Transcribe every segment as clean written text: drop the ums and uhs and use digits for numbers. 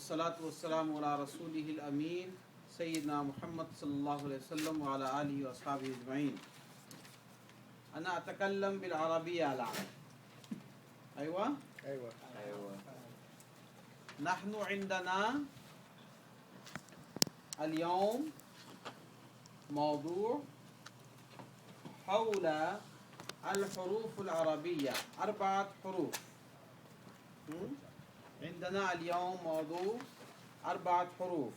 والصلاة والسلام على رسوله الأمين سيدنا محمد صلى الله عليه وسلم وعلى آله وأصحابه أجمعين. أنا أتكلم بالعربية الآن. أيوة. نحن عندنا اليوم موضوع حول الحروف العربية، 4 حروف. عندنا اليوم موضوع 4 حروف: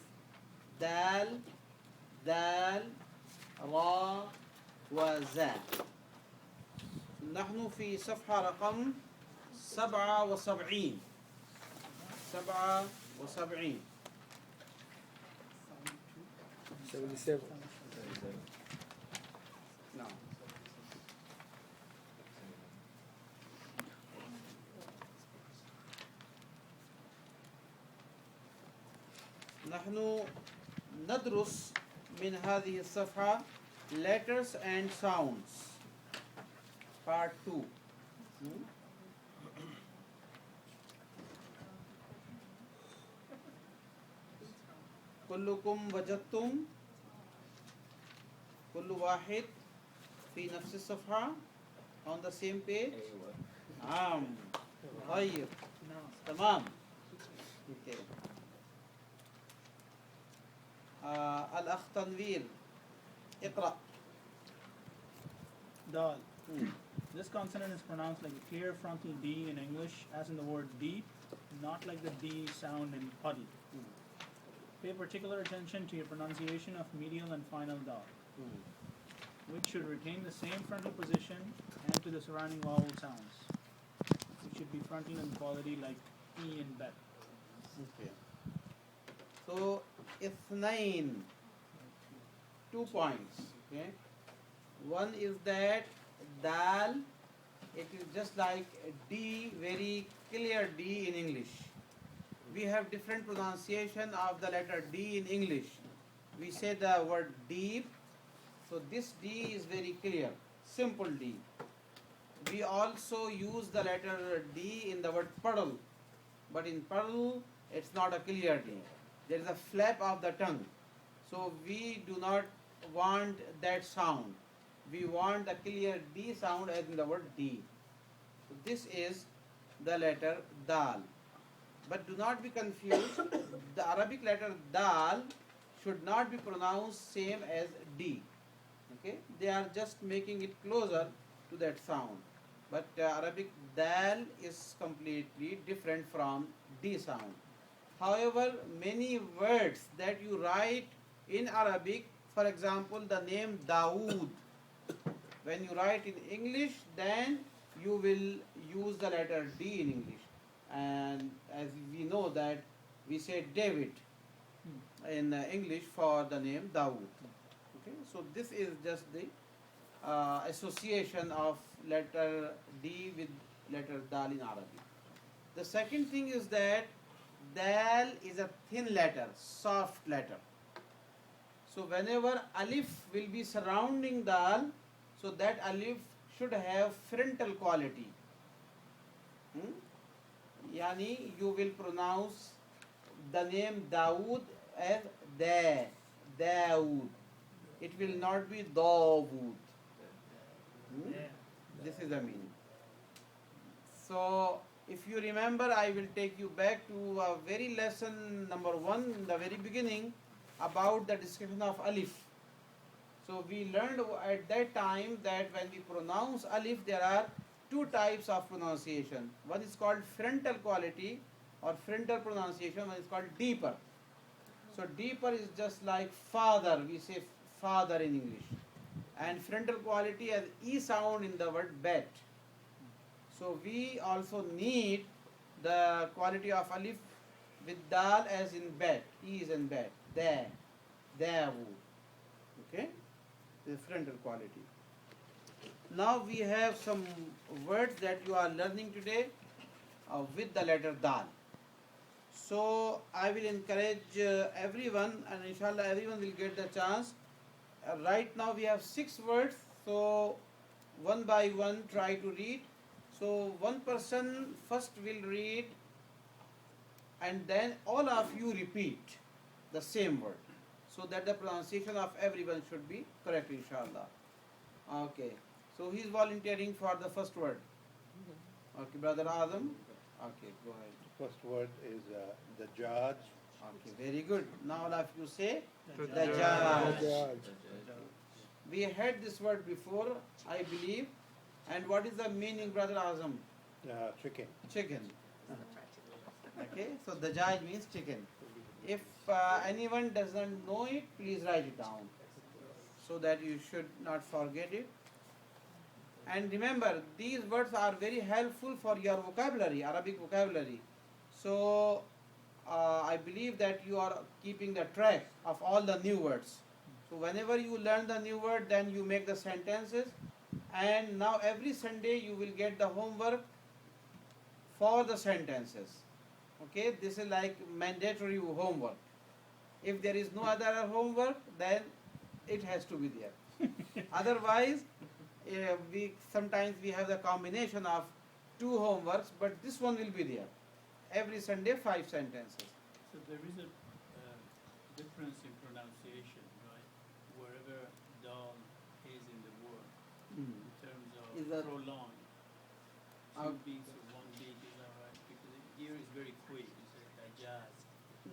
دال، دال، را، وزا. نحن في صفحة رقم 77. 77. 77. نعم. نحن ندرس من هذه الصفحة letters and sounds part 2. كلكم وجدتم كل واحد في نفس الصفحة on the same page. طيب تمام. okay. الأخ تنوير اقرأ. Dal. This consonant is pronounced like a clear frontal D in English, as in the word deep, not like the D sound in puddle. Pay particular attention to your pronunciation of medial and final dal, which should retain the same frontal position, and to the surrounding vowel sounds, which should be frontal in quality like E and bet. Okay. So, اثنين, 2 points. Okay. One is that dal, it is just like D, very clear D in English. We have different pronunciation of the letter D in English. We say the word deep, so this D is very clear, simple D. We also use the letter D in the word puddle, but in puddle it's not a clear D. There is a flap of the tongue, so we do not want that sound. We want the clear D sound as in the word D. So this is the letter dal. But do not be confused. The Arabic letter dal should not be pronounced same as D. Okay? They are just making it closer to that sound. But Arabic dal is completely different from D sound. However, many words that you write in Arabic, for example, the name Dawood, when you write in English, then you will use the letter D in English. And as we know that we say David in English for the name Dawood. Okay, so this is just the association of letter D with letter Dal in Arabic. The second thing is that Dal is a thin letter, soft letter. So whenever alif will be surrounding Dal, so that alif should have frontal quality. Yani you will pronounce the name Dawood as Dawood. It will not be Dawood. This is the meaning. So if you remember, I will take you back to a very lesson number 1 in the very beginning about the description of alif. So we learned at that time that when we pronounce alif, there are 2 types of pronunciation. One is called frontal quality or frontal pronunciation, one is called deeper. So deeper is just like father, we say father in English. And frontal quality has E sound in the word bet. So we also need the quality of alif with dal as in bet, E is in bet, there, okay, the frontal quality. Now we have some words that you are learning today with the letter dal. So I will encourage everyone, and inshallah everyone will get the chance. Right now we have 6 words, so one by one try to read. So one person first will read and then all of you repeat the same word, so that the pronunciation of everyone should be correct, inshallah. Okay, so he is volunteering for the first word. Okay, brother Azam. Okay, go ahead. First word is the judge. Okay, very good. Now all of you say The the judge. judge. Judge. We had this word before, I believe. And what is the meaning, brother Azam? Chicken. Chicken. Okay, so the judge means chicken. If anyone doesn't know it, please write it down, so that you should not forget it. And remember, these words are very helpful for your vocabulary, Arabic vocabulary. So I believe that you are keeping the track of all the new words. So whenever you learn the new word, then you make the sentences. And now every Sunday you will get the homework for the sentences. Okay, this is like mandatory homework. If there is no other homework, then it has to be there. Otherwise, we sometimes we have the combination of two homeworks, but this one will be there. Every Sunday, 5 sentences. So there is a difference in pronunciation, right? Wherever dal is in the word, in terms of Is that- prolonged. Uh, 2 beats or 1 beat, is that right? Because here is very quick. It's like jazz.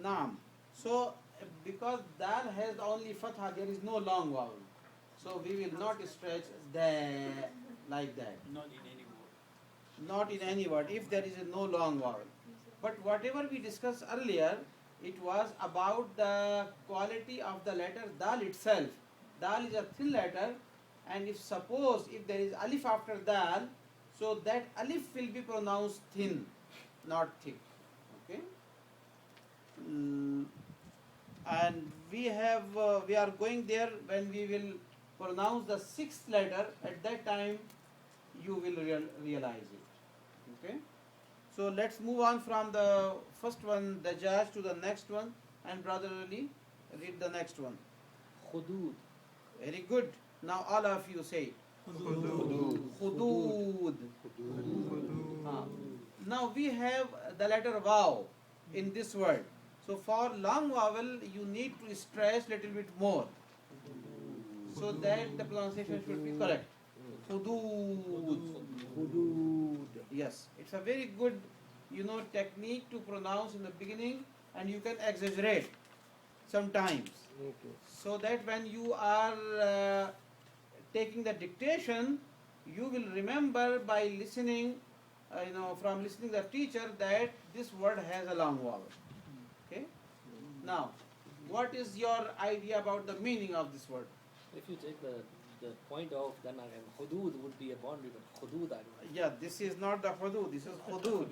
Naam. So, because dal has only fatha, there is no long vowel. So we will not stretch the like that. Not in any word. Not in any word, if there is no long vowel. But whatever we discussed earlier, it was about the quality of the letter dal itself. Dal is a thin letter, and if suppose if there is alif after dal, so that alif will be pronounced thin, not thick. Okay. And we are going there when we will pronounce the 6th letter. At that time, you will realize it. Okay. So let's move on from the first one, the judge, to the next one. And brother Ali, read the next one. Hudud. Very good. Now all of you say it. Hudud. Now we have the letter vav in this word. So for long vowel, you need to stress little bit more, so that the pronunciation should be correct. Hudud. Hudud. Yes, it's a very good, technique to pronounce in the beginning, and you can exaggerate sometimes, Okay. so that when you are taking the dictation, you will remember by listening, from listening the teacher, that this word has a long vowel. Okay. Now, what is your idea about the meaning of this word? If you take the point of, then hudud would be a boundary, but hudud I don't Yeah, this is not the hudud. This is hudud.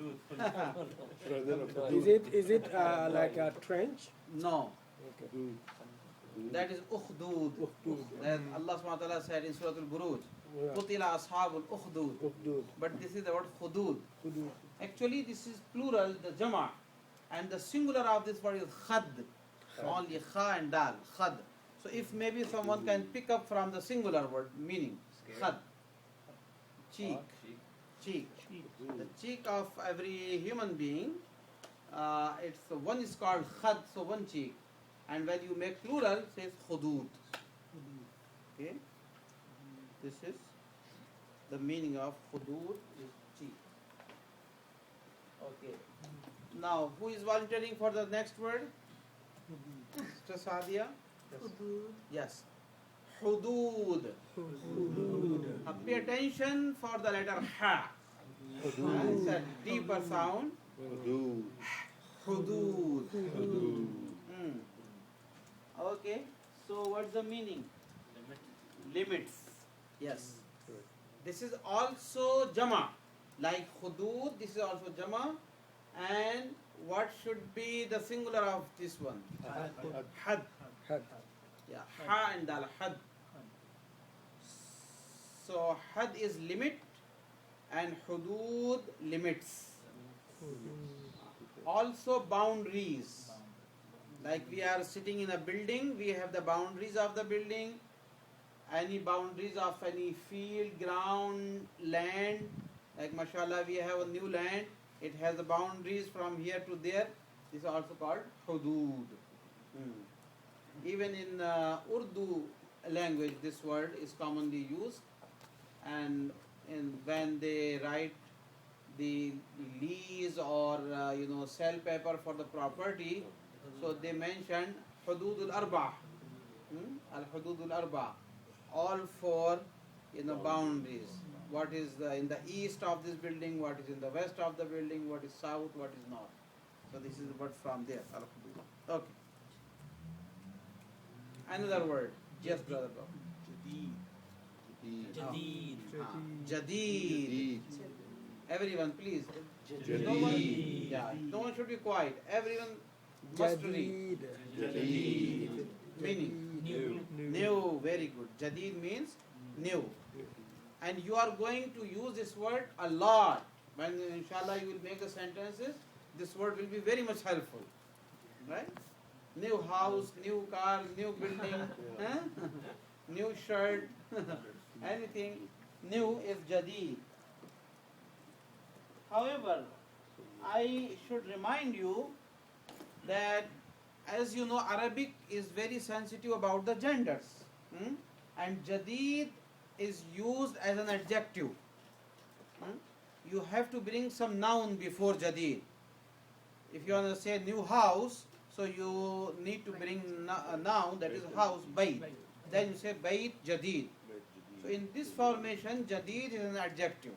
Brother of know. Is it like a trench? No, Okay. that is ukhdud. Ukhdud. That Allah subhanahu wa ta'ala said in Surah Al-Buruj, Yeah. Qutila ashabul ukhdud. Ukhdud. But this is the word hudud. Hudud. Actually, this is plural, the jama, and the singular of this word is khad. Only kha and dal, khad. So if maybe someone can pick up from the singular word meaning, khad, cheek, cheek. The cheek of every human being, one is called khad, so one cheek, and when you make plural, it says hudud. Okay, this is the meaning of hudud is cheek. Okay. Now, who is volunteering for the next word? Sister Sadia? Yes. Hudud. Pay attention for the letter ha. It's a deeper sound. Hudud. Hudud. Okay. So what's the meaning? Limits. Yes. This is also jama. Like hudud, this is also jama. And what should be the singular of this one? Had. Had. Yeah, ha and dal, had. So had is limit and hudud limits. Also boundaries. Like we are sitting in a building, we have the boundaries of the building, any boundaries of any field, ground, land. Like mashallah, we have a new land. It has the boundaries from here to there. This is also called hudud. Hmm. Even in Urdu language, this word is commonly used, and when they write the lease or sell paper for the property, so they mention hudud al-arba, al-hudud al-arba, all four boundaries. What is in the east of this building, what is in the west of the building, what is south, what is north. So this is what from there. Al-hudud. Okay. Another word. Yes, brother. Jadid. Jadeed. Everyone, please. Jadid. No one, yeah, no one should be quiet. Everyone must read. Jadid. Meaning New. new. Very good. Jadeed means new. And you are going to use this word a lot. When inshallah you will make the sentences, this word will be very much helpful. Right? New house, new car, new building, huh? New shirt, anything new is Jadeed. However, I should remind you that, as you know, Arabic is very sensitive about the genders. And Jadeed is used as an adjective. You have to bring some noun before Jadeed. If you want to say new house, so you need to bring a noun, that is house, bayt. Then you say bayt Jadeed. So in this formation, Jadeed is an adjective.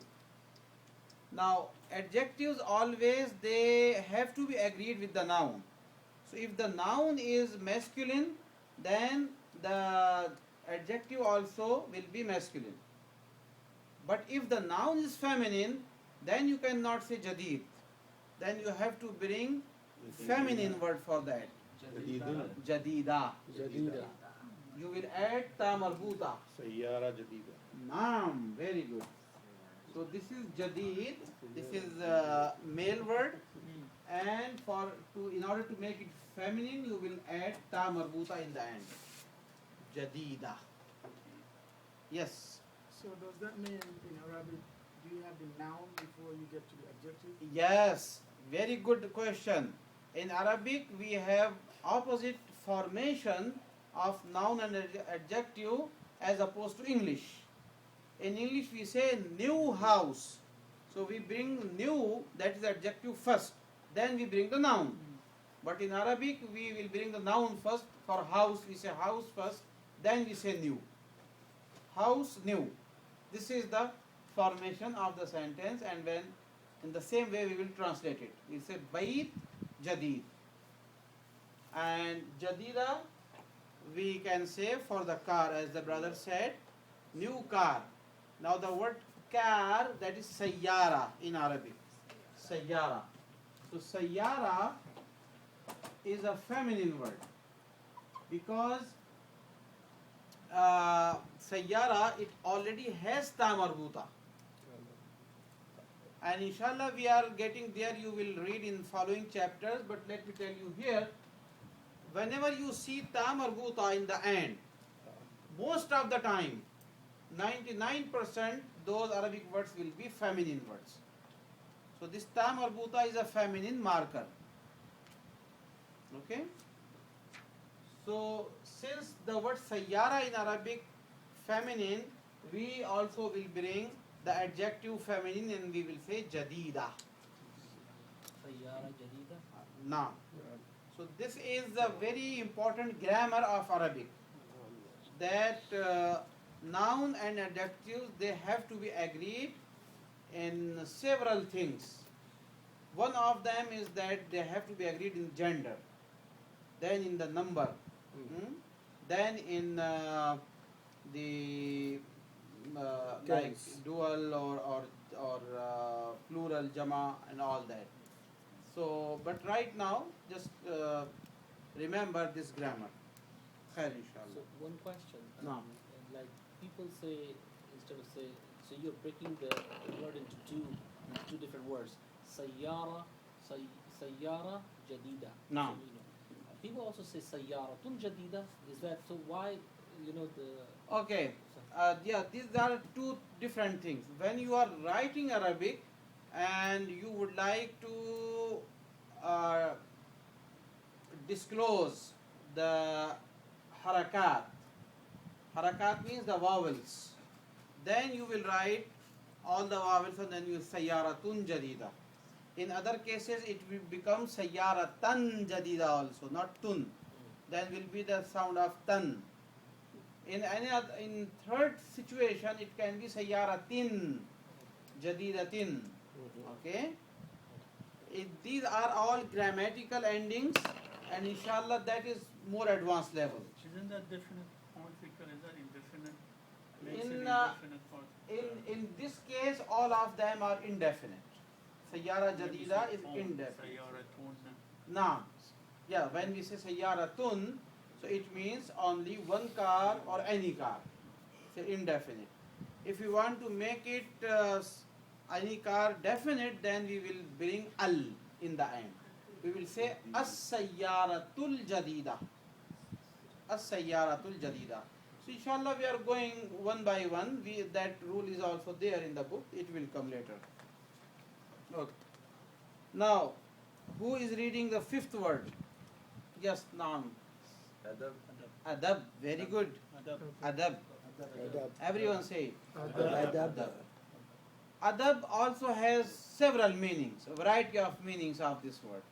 Now, adjectives always, they have to be agreed with the noun. So if the noun is masculine, then the adjective also will be masculine. But if the noun is feminine, then you cannot say Jadeed. Then you have to bring feminine word for that. Jadeeda. Jadida. You will add ta marbuta. Sayyara Jadida. Naam, very good. So this is Jadeed. This is male word, and in order to make it feminine, you will add ta marbuta in the end. Jadeeda. Yes. So does that mean in Arabic, do you have the noun before you get to the adjective? Yes. Very good question. In Arabic, we have opposite formation of noun and adjective as opposed to English. In English, we say new house. So we bring new, that is adjective first. Then we bring the noun. But in Arabic, we will bring the noun first. For house, we say house first. Then we say new. House, new. This is the formation of the sentence, and when in the same way we will translate it. We say bayt Jadeed. And Jadeeda we can say for the car, as the brother said, new car. Now the word car, that is sayyara in Arabic. Sayyara. So sayyara is a feminine word because sayyara, it already has ta marbuta. And inshallah we are getting there, you will read in following chapters, but let me tell you here, whenever you see ta marbuta in the end, most of the time, 99% those Arabic words will be feminine words. So this ta marbuta is a feminine marker. Okay? So since the word sayyara in Arabic feminine, we also will bring the adjective feminine and we will say Jadeeda. Sayyara Jadida. Now, so this is a very important grammar of Arabic, that noun and adjectives, they have to be agreed in several things. One of them is that they have to be agreed in gender, then in the number, then in the like Tense. dual or plural, jama and all that. So, but right now, just remember this grammar. Khair, So inshallah. one question. No. Like people say, instead of say, so you're breaking the word into two different words. Sayyara, sayyara jadida. No. So, people also say sayyaratun jadida. Is that so? Why the Okay. Yeah, these are two different things. When you are writing Arabic and you would like to disclose the harakat. Harakat means the vowels. Then you will write all the vowels and then you sayyaratun jadida. In other cases it will become sayyaratan jadida also, not tun. Then will be the sound of tan. In any other, in third situation it can be sayyaratin jadidatin. Okay? These are all grammatical endings, and inshallah that is more advanced level. Isn't that definite particle? Is that indefinite? Makes it In indefinite particle. in this case all of them are indefinite. Sayyara jadida is indefinite. Sayyaratun. Now, yeah, when we say sayyaratun, so it means only one car or any car. So indefinite. If you want to make it any car definite, then we will bring al in the end. We will say as-sayyaratul jadida. As-sayyaratul jadida. So inshallah we are going one by one. That rule is also there in the book. It will come later. Okay. Now, who is reading the fifth word? Yes, Naam. Adab. Adab. Very good. Adab. Adab. Adab. Everyone say it. Adab. Adab also has several meanings, a variety of meanings of this word.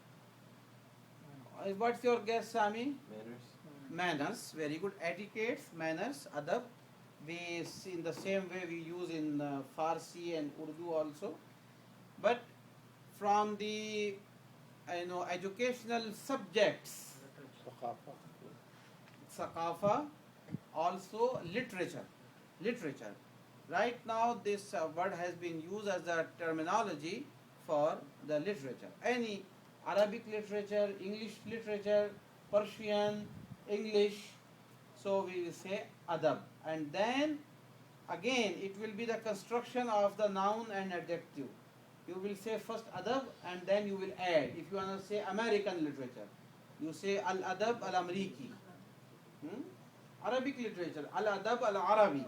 What's your guess, Sami? Manners. Manners. Very good. Etiquettes, manners, adab. We see in the same way we use in Farsi and Urdu also. But from the educational subjects, Thaqafa. Saqafa, also literature. Right now this word has been used as a terminology for the literature. Any Arabic literature, English literature, Persian, English, so we will say adab. And then again it will be the construction of the noun and adjective. You will say first adab and then you will add. If you want to say American literature, you say al-adab al-amriki. Arabic literature, al-adab al-arabi.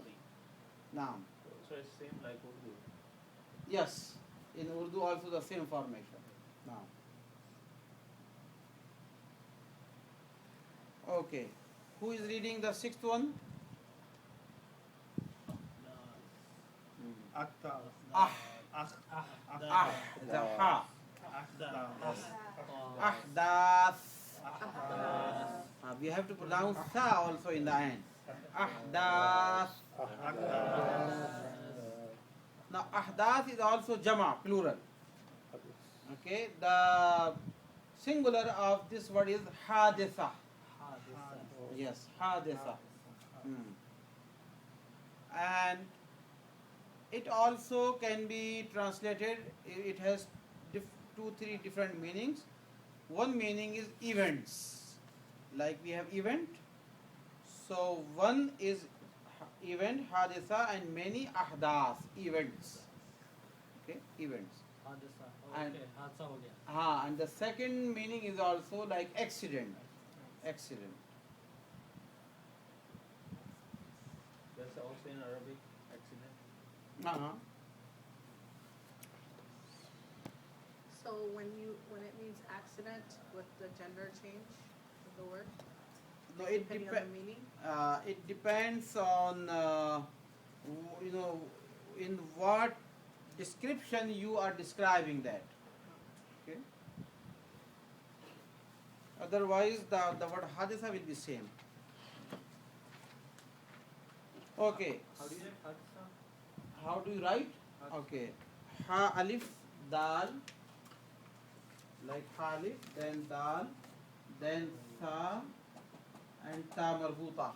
Now, So it's same like Urdu. yes, in Urdu also the same formation. Now, okay, who is reading the sixth one? Akta. Ah, Ah. the ha. Ahdath. We have to pronounce tha also in the end. Ahdath. Now, ahdath is also jama, plural. Okay, the singular of this word is haditha. Yes, haditha. And it also can be translated, it has 2-3 different meanings. One meaning is events, like we have event. So one is event, haditha, and many ahdath, events. Okay, events. And- Okay, hadsa ho gaya. And the second meaning is also like accident. Accident. That's also in Arabic. Accident. So when it means accident, with the gender change of the word, No, it depending on depends. the meaning? It depends on in what description you are describing that. Okay. Otherwise, the word haditha will be same. Okay. How do you say Hadsa? How do you write? Okay. Ha alif dal, like ha alif, then dal, then tha, and ta marbuta.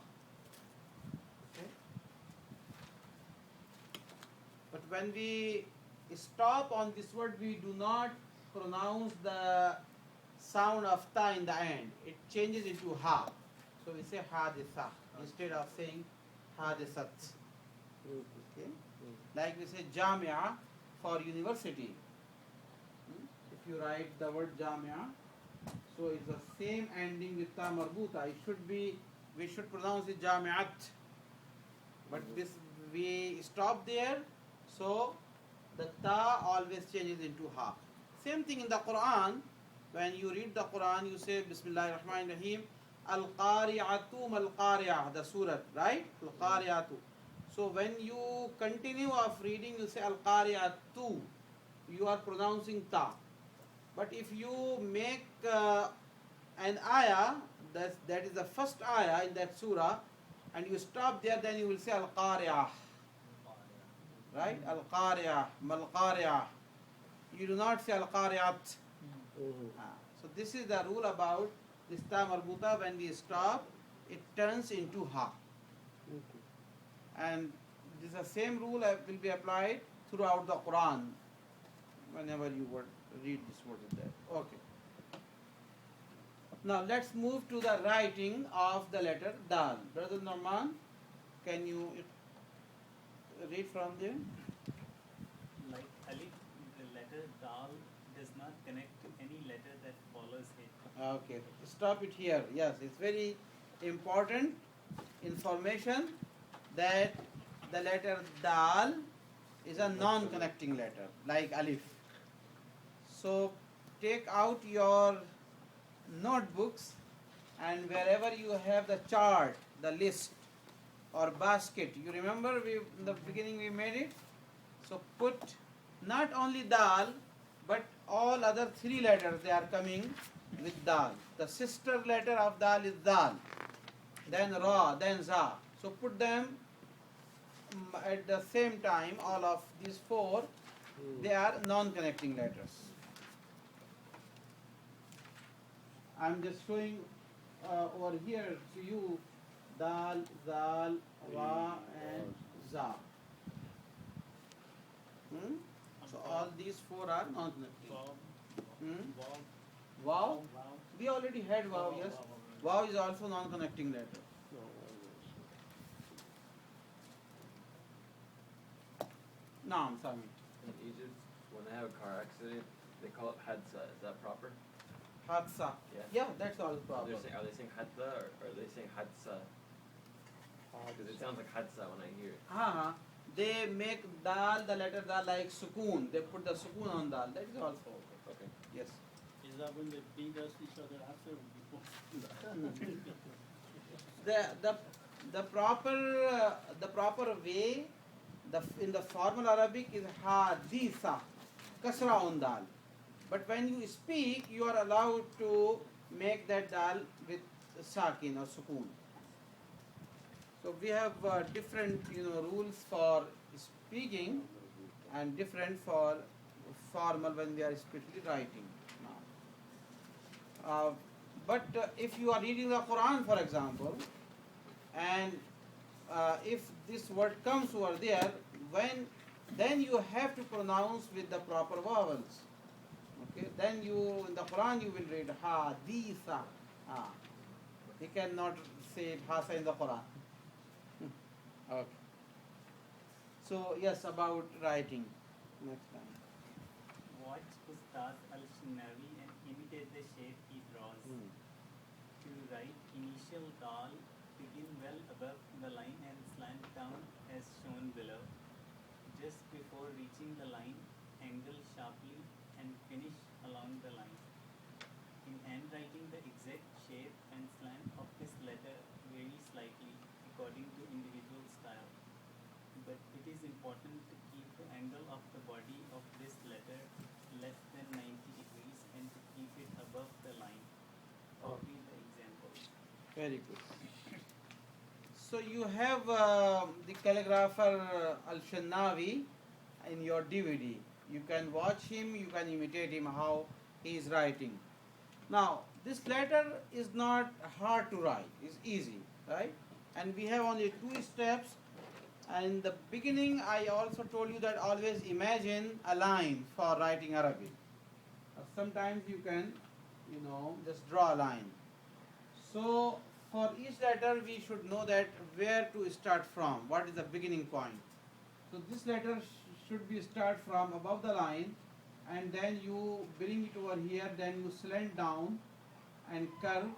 Okay. But when we stop on this word, we do not pronounce the sound of ta in the end. It changes into ha. So we say haditha instead of saying hadithat. Okay. Like we say jamia for university. If you write the word jamia, so it's the same ending with ta marbuta. It should be, we should pronounce it jamiat. But this, we stop there, so the ta always changes into ha. Same thing in the Quran. when you read the Quran, you say Bismillah ar-Rahman ar-Rahim, Al-Qari'atu mal-Qari'ah, the surah, right? Al-Qari'atu. So when you continue of reading, you say Al-Qari'atu. You are pronouncing ta. But if you make an ayah, that is the first ayah in that surah, and you stop there, then you will say Al-Qari'ah. Right? Al-Qari'ah, mal-Qari'ah. You do not say Al-Qari'at. So this is the rule about this ta marbuta. When we stop, it turns into ha. And this is the same rule will be applied throughout the Quran whenever you would read this word there. Okay. Now let's move to the writing of the letter dal. Brother Norman, can you read from there? Like alif, the letter dal does not connect to any letter that follows it. Okay, stop it here. Yes, it's very important information that the letter dal is a non-connecting letter like alif. So take out your notebooks, and wherever you have the chart, the list or basket, you remember in the beginning we made it? So put not only dal but all other three letters, they are coming with dal. The sister letter of dal is dal, then ra, then za. So put them at the same time, all of these four, they are non-connecting letters. I'm just showing over here to you dal, zal, wa and za. So all these four are non-connecting. Vav, Wow, vav, we already had wow, yes. Wow is also non-connecting letter. Naam, Sami. In Egypt, when they have a car accident, they call it hadsa. Is that proper? Hadsa. Yeah. Yeah, that's all Are proper. they saying hadda or are they saying hadsa? Because it sounds like hadsa when I hear it. They make dal, the letter dal, like sukoon. They put the sukoon on dal. That is also okay. Okay. Yes. Is that when they beat us each other after or before? The proper way in the formal Arabic is hadisa, kasra on dal. But when you speak, you are allowed to make that dal with sakin or sukoon. So we have different rules for speaking and different for formal when we are especially writing. But if you are reading the Quran, for example, and if this word comes over there, then you have to pronounce with the proper vowels. Okay, then in the Quran you will read hadisa. You cannot say hasa in the Quran. Okay. So yes, about writing. Next time. Watch Ustaz al-Shinawi and imitate the shape he draws. To write initial dal, begin well above the line and slant down as shown below. Just before reaching the line, angle sharply and finish along the line. In handwriting, the exact shape and slant of this letter vary slightly according to individual style. But it is important to keep the angle of the body of this letter less than 90 degrees and to keep it above the line. Copy the examples. Very good. So you have the calligrapher Al-Shannawi in your DVD. You can watch him, you can imitate him how he is writing. Now, this letter is not hard to write, it's easy, right? And we have only 2 steps. And in the beginning, I also told you that always imagine a line for writing Arabic. Sometimes you can, just draw a line. So, for each letter, we should know that where to start from, what is the beginning point. So, this letter should be start from above the line, and then you bring it over here, then you slant down and curve,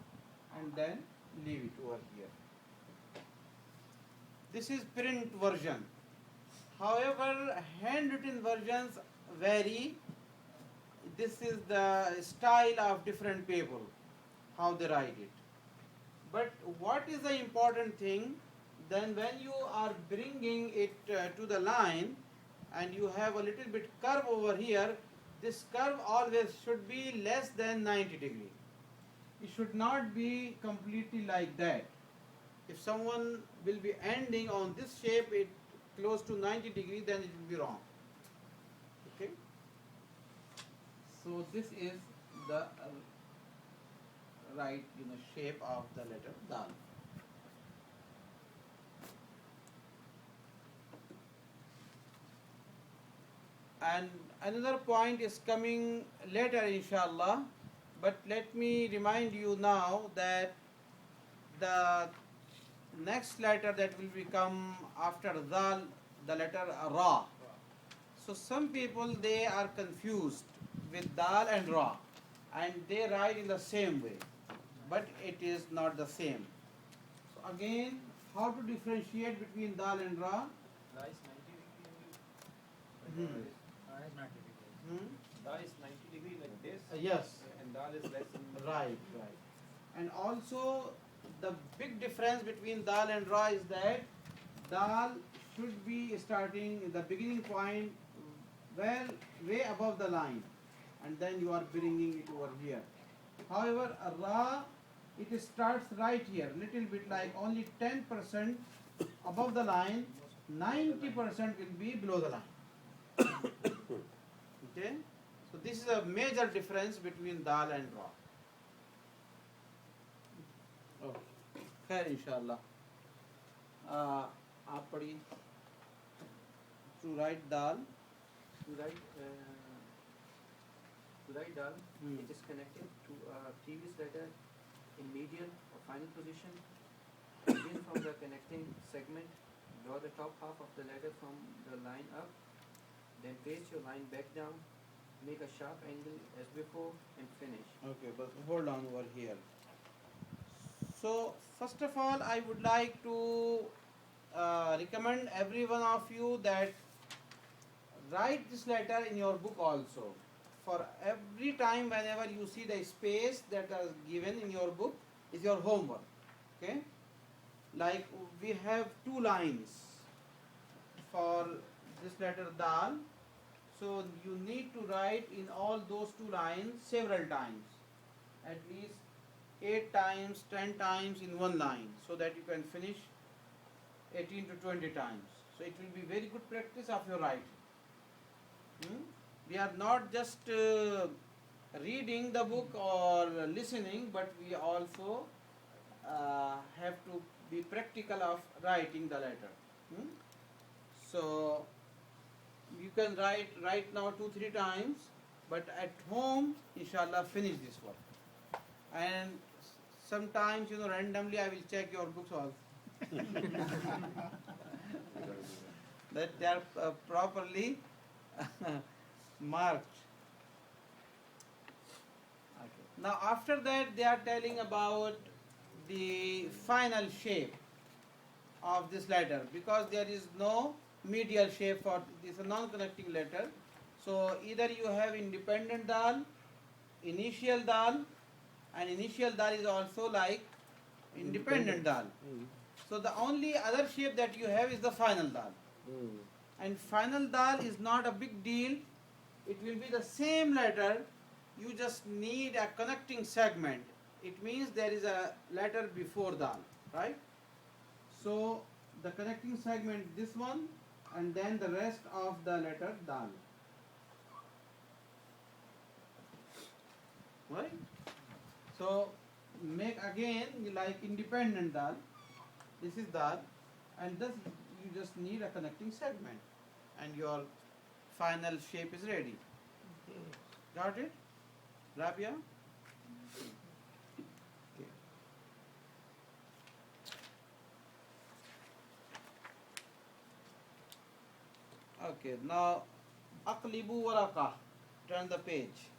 and then leave it over here. This is print version. However, handwritten versions vary. this is the style of different people, how they write it. But what is the important thing? Then when you are bringing it to the line and you have a little bit curve over here, this curve always should be less than 90 degree. It should not be completely like that. If someone will be ending on this shape, it close to 90 degree, then it will be wrong. Okay. So this is the right, shape of the letter dal. And another point is coming later, inshallah. But let me remind you now that the next letter that will become after dal, the letter ra. So some people, they are confused with dal and ra, and they write in the same way, but it is not the same. So again, how to differentiate between dal and ra? Da is 90 degree. Hmm. Hmm? Da is 90 degree like this. Yes. And dal is less than. Right, right. And also the big difference between dal and ra is that dal should be starting in the beginning point well way above the line, and then you are bringing it over here. However, a ra, it starts right here, little bit like only 10% above the line, 90% will be below the line. Okay? So this is a major difference between dal and ra. Okay. Khair, inshallah. आप पढ़िए. To write dal. To write dal, Hmm. it is connected to a previous letter in medial or final position. Begin from the connecting segment, draw the top half of the letter from the line up, then paste your line back down, make a sharp angle as before, and finish. Okay, but hold on over here. So first of all, I would like to recommend every one of you that write this letter in your book also. For every time whenever you see the space that is given in your book is your homework. Okay? Like we have 2 lines for this letter dal. So you need to write in all those 2 lines several times. At least 8 times, 10 times in one line, so that you can finish 18 to 20 times. So it will be very good practice of your writing. We are not just reading the book or listening, but we also have to be practical of writing the letter. So you can write right now 2-3 times, but at home, inshallah, finish this work. And sometimes, randomly I will check your books also. That they are properly marked. Okay. Now after that they are telling about the final shape of this letter, because there is no medial shape for this non-connecting letter. So either you have independent dal, initial dal, and initial dal is also like independent dal. So the only other shape that you have is the final dal. And final dal is not a big deal. It will be the same letter. You just need a connecting segment. It means there is a letter before dal, right? So the connecting segment, this one, and then the rest of the letter dal. Right? So make again like independent dal. This is dal, and this you just need a connecting segment, and your final shape is ready. Got it, Rabia? Okay. Okay. Now, aqlibu waraqa. Turn the page.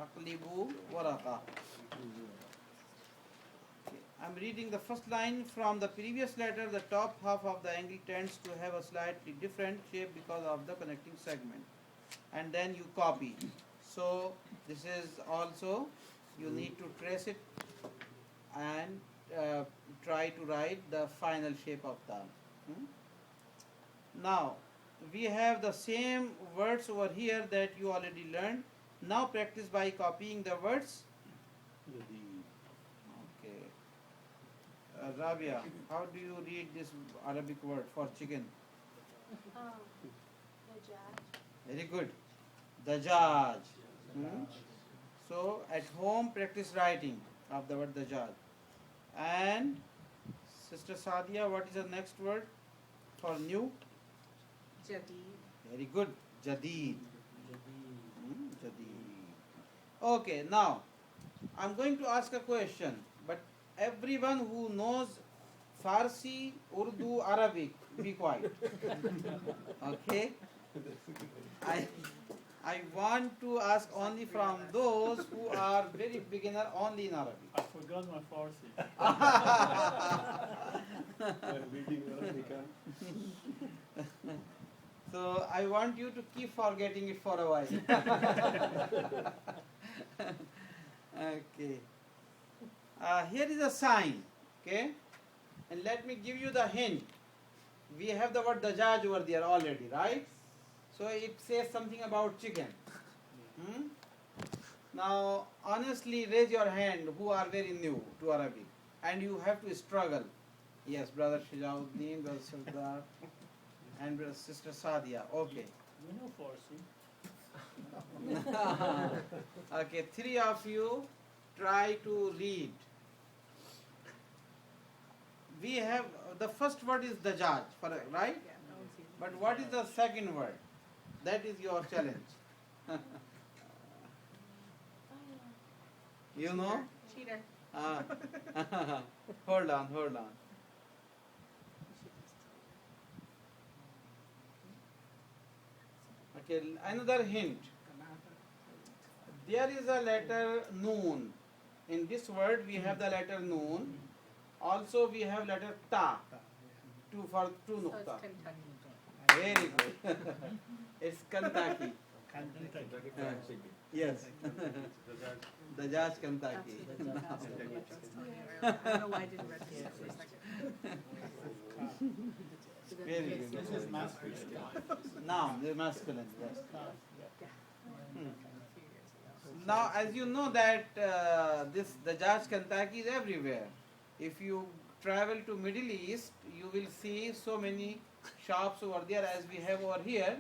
Aqlibu waraqa. I'm reading the first line from the previous letter. The top half of the angle tends to have a slightly different shape because of the connecting segment. and then you copy. So this is also, you need to trace it and try to write the final shape of dal. Now we have the same words over here that you already learned. Now practice by copying the words. Okay. Rabia, how do you read this Arabic word for chicken? Very good. Dajaj. So at home practice writing of the word dajaj. And Sister Sadia, what is the next word for new? Jadid. Very good. Jadid. Jadid. Okay, now I'm going to ask a question, but everyone who knows Farsi, Urdu, Arabic, be quiet. Okay? I want to ask only from those who are very beginner only in Arabic. I forgot my Farsi. So I want you to keep forgetting it for a while. Okay. Here is a sign. Okay. And let me give you the hint. We have the word dajaj over there already, right? So it says something about chicken. Now, honestly, raise your hand who are very new to Arabic. And you have to struggle. Yes, brother Shijauddin, brother Sardar, and brother sister Sadia. Okay. We know Farsi. Okay, three of you try to read. We have, the first word is dajaj, right? Yeah, that one's easy. But what is the second word? That is your challenge. You know? Cheater. Hold on. Okay, another hint. There is a letter noon. In this word we have the letter noon. Also we have letter ta. Two So nukta. it's Kentucky. Very good. It's Kentucky. Kentucky Fried Chicken. Yes. Dajaj Kentucky. That's what I was telling you earlier. I don't know why I didn't register for a second. Very good. This is masculine. Now, the masculine, yes. A few years ago. Now, as you know that this Dajaj Kentucky is everywhere. If you travel to Middle East, you will see so many shops over there as we have over here.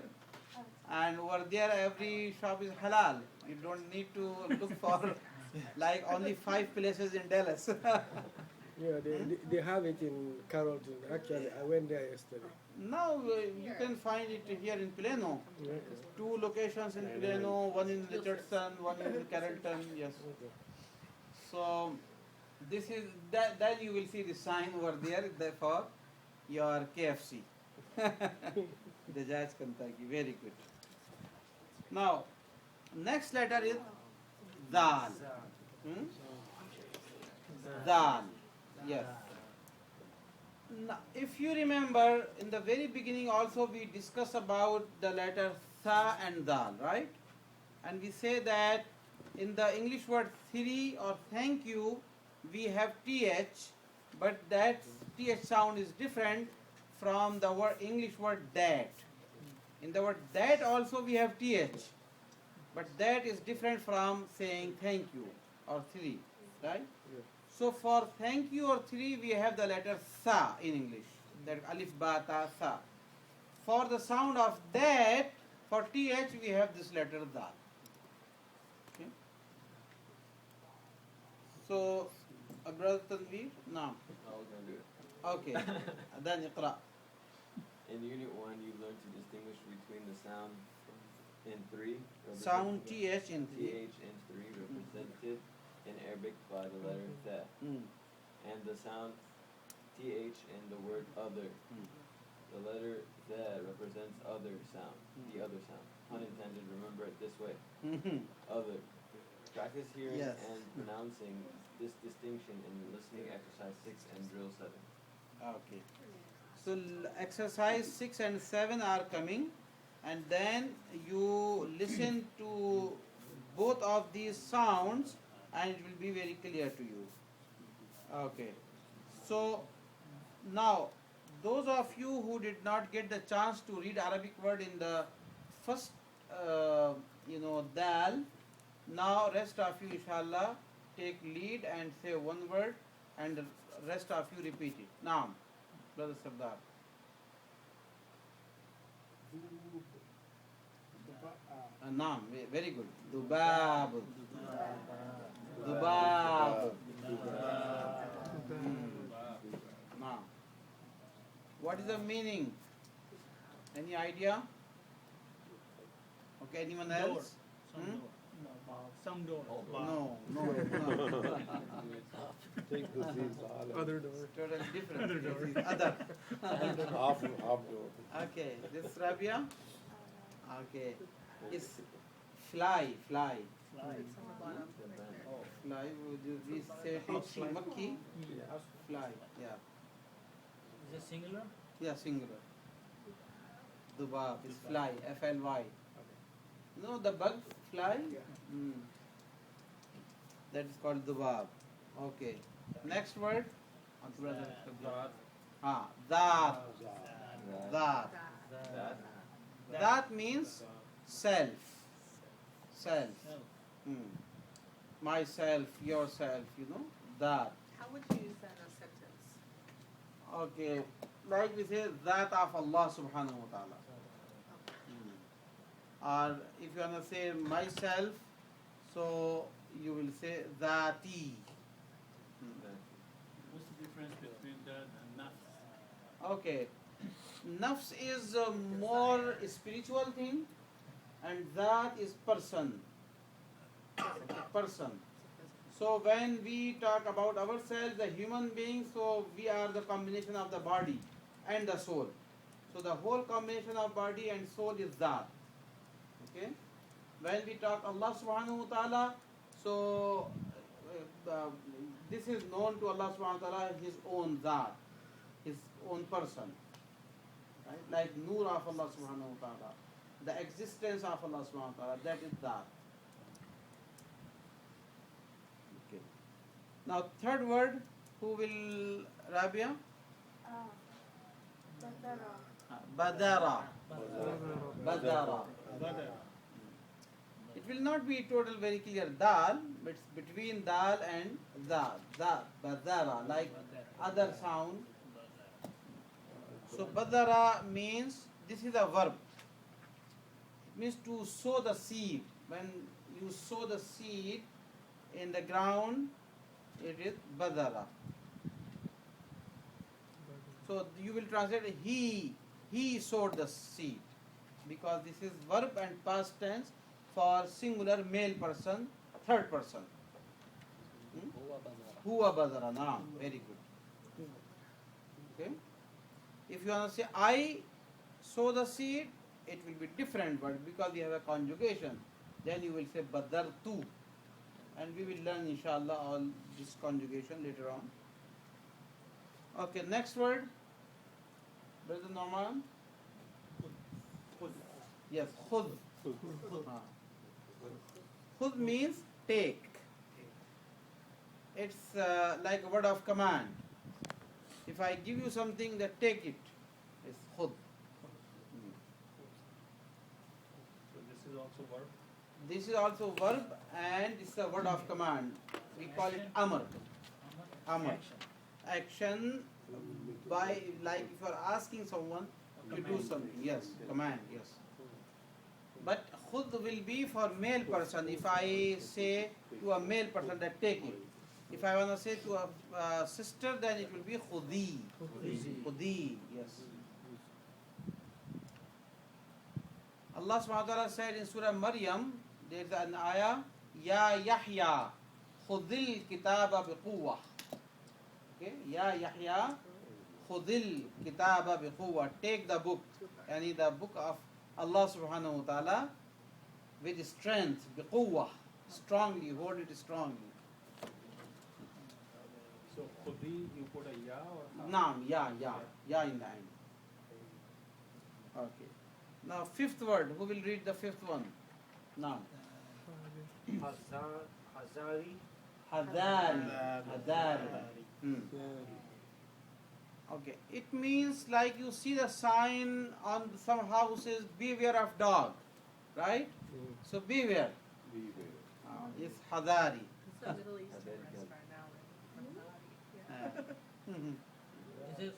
And over there, every shop is halal. You don't need to look for like only 5 places in Dallas. Yeah, they have it in Carrollton. Actually, I went there yesterday. Now you can find it here in Plano. Yeah. 2 locations in Plano, one in Richardson, one in Carrollton. Yes. So this is that. Then you will see the sign over there for your KFC. The Judge Kentucky. Very good. Now, next letter is Dal. Dal. Yes. Now, if you remember, in the very beginning also we discussed about the letter Tha and Dal, right? And we say that in the English word three or thank you, we have TH, but that TH sound is different from the English word that. In the word that also we have TH, but that is different from saying thank you or three, right? Yeah. So for thank you or three, we have the letter Sa in English, that alif, ba, ta, sa. For the sound of that, for TH, we have this letter Dal. Okay. So, Brother Tanveer, no. I was gonna do it. Okay. Then Iqra. In Unit 1, you learn to distinguish between the sound in 3. Sound TH in three. TH in 3 represented in Arabic by the letter the, and the sound TH in the word other. The letter the represents other sound, the other sound. Pun intended, remember it this way. Other. Practice hearing Yes. and pronouncing this distinction in listening exercise 6 and drill 7. Okay. So exercise 6 and 7 are coming. and then you listen to both of these sounds and it will be very clear to you. Okay. So now those of you who did not get the chance to read Arabic word in the first dal, now rest of you inshallah take lead and say one word and the rest of you repeat it. Now, brother Sardar. Naam, very good. Dubab. Dubab. Now, what is the meaning? Any idea? Okay, anyone else? Some door. No. Take the seats out. Other door. Totally different. Other door. This is Other. Half door. Okay, this Rabia. Okay, it's fly. It's on the bottom. Right there. Fly. We say makki. Fly. Yeah. Is it singular? Yeah, singular. Dubab is fly. Fly. No, the bug fly. Mm. That is called dubab. Okay. Next word. That. That. That means self. Self. Hmm. Myself, yourself, that. How would you use that in a sentence? Okay. Like we say, that of Allah subhanahu wa ta'ala. Or if you want to say myself, so you will say dhati. What's the difference between that and nafs? Okay. Nafs is a more spiritual thing and that is person. Person. So when we talk about ourselves, the human beings, so we are the combination of the body and the soul. So the whole combination of body and soul is that. Okay? When we talk Allah subhanahu wa ta'ala, so this is known to Allah subhanahu wa ta'ala, his own that, his own person. Right? Like Nur of Allah subhanahu wa ta'ala, the existence of Allah subhanahu wa ta'ala, that is that. Okay. Now third word, who will, Rabia? Badara. Badara. It will not be total very clear dal, but it's between dal and dal. Badara, like other sound. So badara means, this is a verb. It means to sow the seed. When you sow the seed in the ground, it is badara. So you will translate he sowed the seed, because this is verb and past tense for singular male person, third person. Huwa badara. Naam. Very good. Okay. If you want to say I sow the seed, it will be different word because we have a conjugation. Then you will say badartu, and we will learn inshallah all this conjugation later on. Okay, next word. Brother Norman. Yes, khud. Khud means take. It's like a word of command. If I give you something, that take it. It's khud. So this is also verb. This is also verb and it's a word of command. We call it amr. Amr. Action by, like if you are asking someone to do something. Yes, command, yes. But khud will be for male person. If I say to a male person that take it. If I want to say to a sister, then it will be khudi. Khudi, yes. Allah subhanahu wa ta'ala said in Surah Maryam, there is an ayah, Ya Yahya, khudil kitaba biquwwah. Okay, Ya Yahya, khudil kitaba biquwwah. Take the book, yani the book of Allah subhanahu wa ta'ala with strength, biquwwah, strongly, hold it strongly. So khudi, you put a ya or ha? Naam, ya in the end. Okay. Now fifth word. Who will read the fifth one? Now. Hazari. Hadari. Hadari. Okay. It means like you see the sign on some houses, beware of dog. Right? So beware. It's Hadari. It's a Middle Eastern restaurant now. Yeah. Is it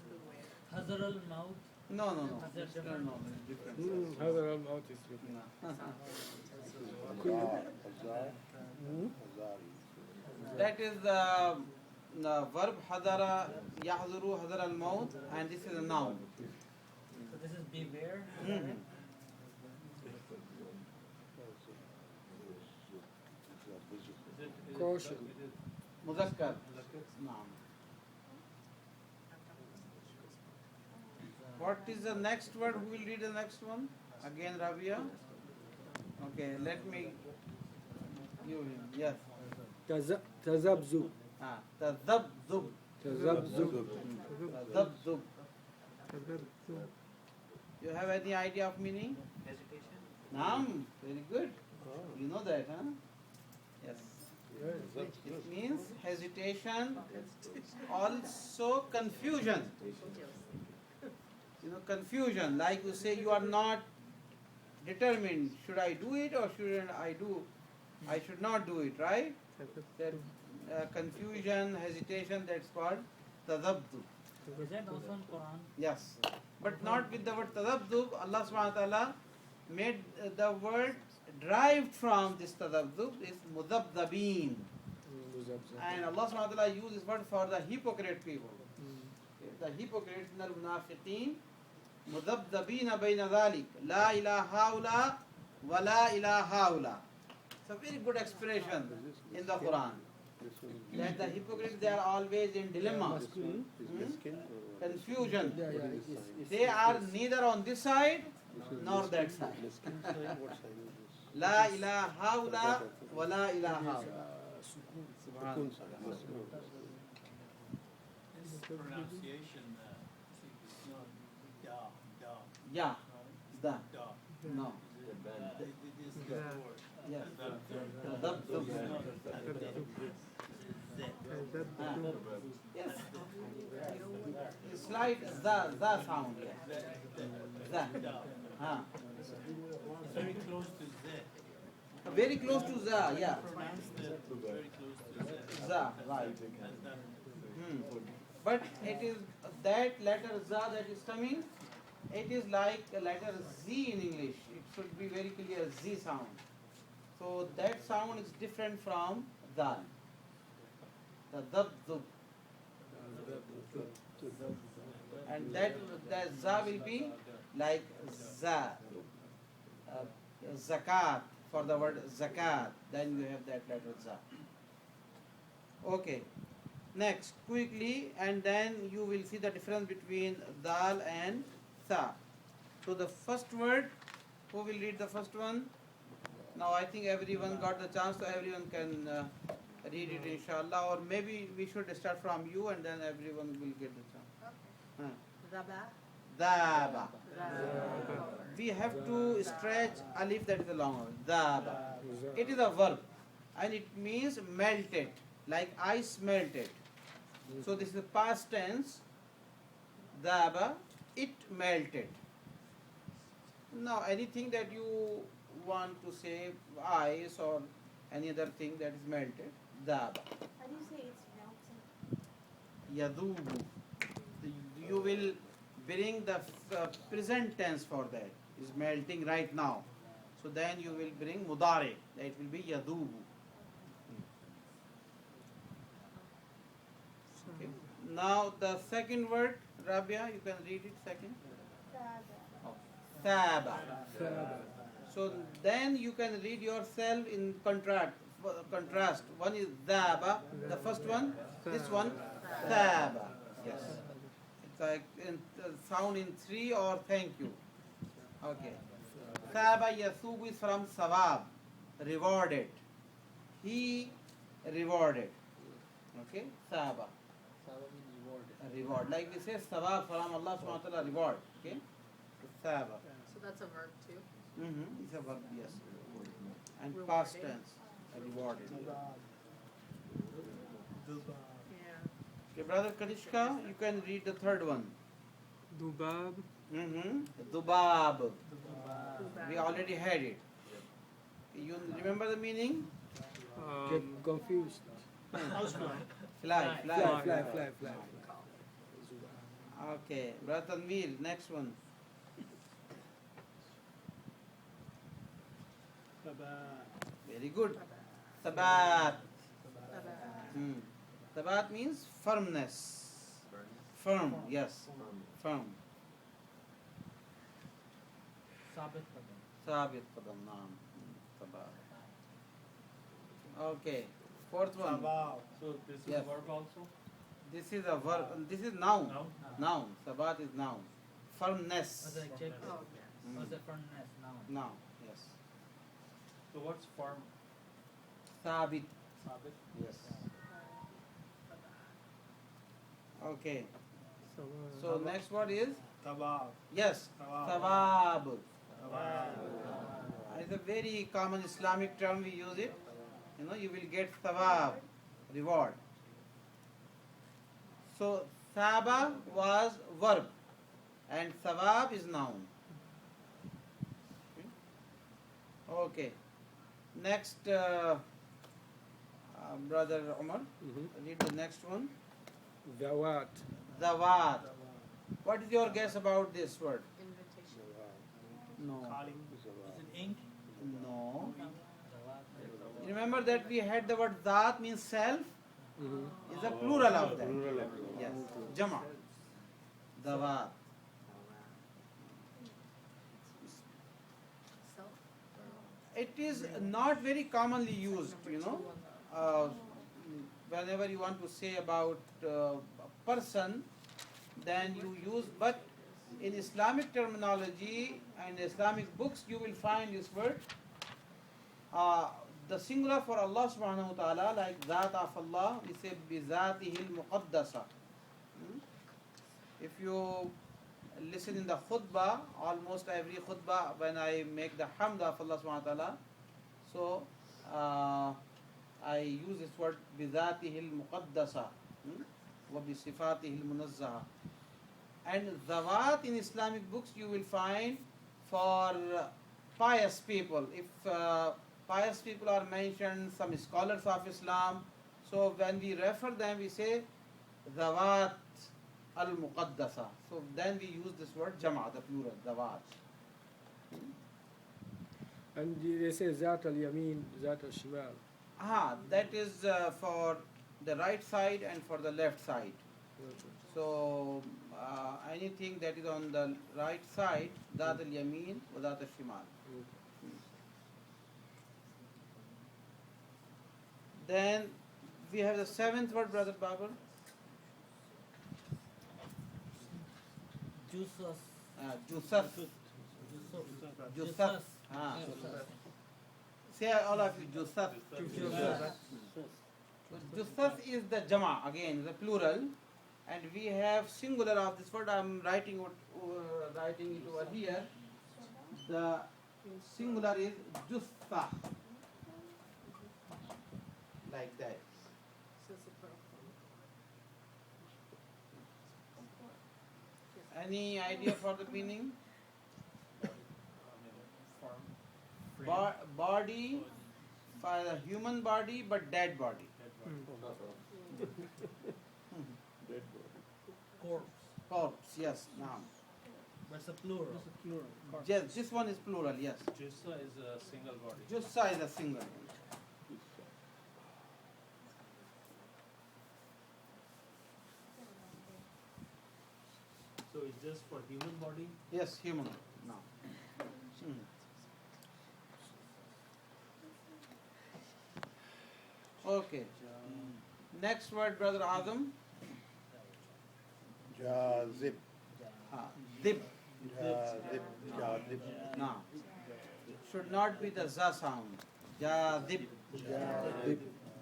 Hazar al Maut? No. Hazar No, different. no, different. Other amount is different. That is the verb hadara yahzuru hadar al maut, and this is a noun. So this is beware. Mhm. Caution. Muzakkar. Noun. What is the next word? Who will read the next one? Again, Rabia. Okay, let me. You, yes. Tazabzub. Tazabzub. Tazabzub. Tazabzub. You have any idea of meaning? Hesitation. Naam. Very good. You know that, huh? Yes. It means hesitation, also confusion. You know, confusion. Like you say, you are not determined. Should I do it or shouldn't I do? I should not do it, right? That confusion, hesitation. That's called tadabdub. Is that also in Quran? Yes, but not with the word tadabdub. Allah subhanahu wa taala made the word derived from this tadabdub is mudabdabin. And Allah subhanahu wa ta'ala used this word for the hypocrite people. The hypocrites, minal munafiqeen, mudabdabina bayna dhalik, la ilaha haula wa la ilaha haula. It's a very good expression in the Quran. That the hypocrites, they are always in dilemma, confusion. They are neither on this side nor that side. La ilaha haula wa la ilaha haula. This pronunciation is not da. Yeah, da. Da. No. It is the word. Yes. Tadabdub. Yes. Slight za sound. Za. It's very close to Z. Very close to za, yeah. Pronounced it very close to Z. Za, right. But it is that letter za that is coming, it is like a letter Z in English. It should be very clear Z sound. So that sound is different from dal. The dab dub. And that za will be like za. Zakat, for the word zakat, then you have that letter za. Okay. Next, quickly, and then you will see the difference between dal and tha. So the first word, who will read the first one? Now I think everyone got the chance, so everyone can read it inshallah, or maybe we should start from you and then everyone will get the chance. Zaba. Daba. We have to stretch alif, that is a long one. Daba. It is a verb and it means melted, like ice melted. So this is the past tense. Daba, it melted. Now anything that you want to say, ice or any other thing that is melted, daba. How do you say it's melting? Yadubu. You will bring the present tense for that. Is melting right now. So then you will bring mudare. That will be yadubu. Okay. Now the second word, Rabia, you can read it second. Thaba. So then you can read yourself in contrast. One is dhaba, the first one. This one, thaba. Yes. It's like sound in three or thank you. Okay. Thaba yathubu is from sawab, rewarded. He rewarded. Okay. Thaba. Sawab means reward. Reward. Like we say, sawab from Allah subhanahu wa ta'ala, reward. Okay. Thaba. So That's a verb too. It's a verb, yes. And Rewarded. past tense, rewarded. Yeah. Okay, brother Kanishka, you can read the third one. Dubab. Dubab. Dubab. We already had it. You remember the meaning? Get confused. Fly. Fly. Okay, brother Tanveer, next one. Very good. Sabat. Sabat means firmness. Firm, yes. Firm. Sabit qadam. Sabit qadam, naam. Sabat. Okay, fourth one. So this is Yes. a verb also? This is a verb. This is noun. Noun? Noun. Sabat is noun. Firmness. Was I checked? Oh, yes. Was the firmness now? Noun. Yes. So what's firm? Sabit. Sabit? Yes. Okay. So next word is Tabab. yes. Thawab. It's a very common Islamic term. We use it. You know, you will get thawab, reward. So thaba was verb, and thawab is noun. Okay. Next, brother Umar, read the next one. Zawat. Zawat. What is your guess about this word? Invitation. No. Calling. Is it ink? No. Zawat. Remember that we had the word Zat means self. Is a plural of that. Yes. Jama. Zawat. Self. It is not very commonly used, you know. Whenever you want to say about a person, then you use, but in Islamic terminology and Islamic books, you will find this word. The singular for Allah subhanahu wa ta'ala, like Zat of Allah, we say Bizatihil Muqaddasa. If you listen in the khutbah, almost every khutbah, when I make the hamd of Allah subhanahu wa ta'ala, so I use this word Bizatihil Muqaddasa wa Bisifatihil Munazzaha. And Zawat in Islamic books you will find for pious people. If pious people are mentioned, some scholars of Islam, so when we refer them, we say Zawat al-Muqaddasa. So then we use this word Jama, the plural, Zawat. And they say Zat al-Yamin, Zat al-Shimal. That is for the right side and for the left side. So anything that is on the right side, Zat al-Yamin or Zat al-Shimal. Then we have the seventh word, Brother Babur. Jusas. Jusas. Jusas. Say all of you, Jusas. Jusas is the Jama, again, the plural. And we have singular of this word. I am writing it over here. The singular is Jussa. Like that. Any idea for the meaning? Body, for the human body, but dead body. Corpse. Corpse, yes, now. But it's a plural. Yes, this one is plural, yes. Jussa is a single body. Jussa is a single. So it's just for human body? Yes, human. Now. Okay. Next word, Brother Azam. Jazib. Dib. Jazib. Now. It should not be the za sound. Jazib.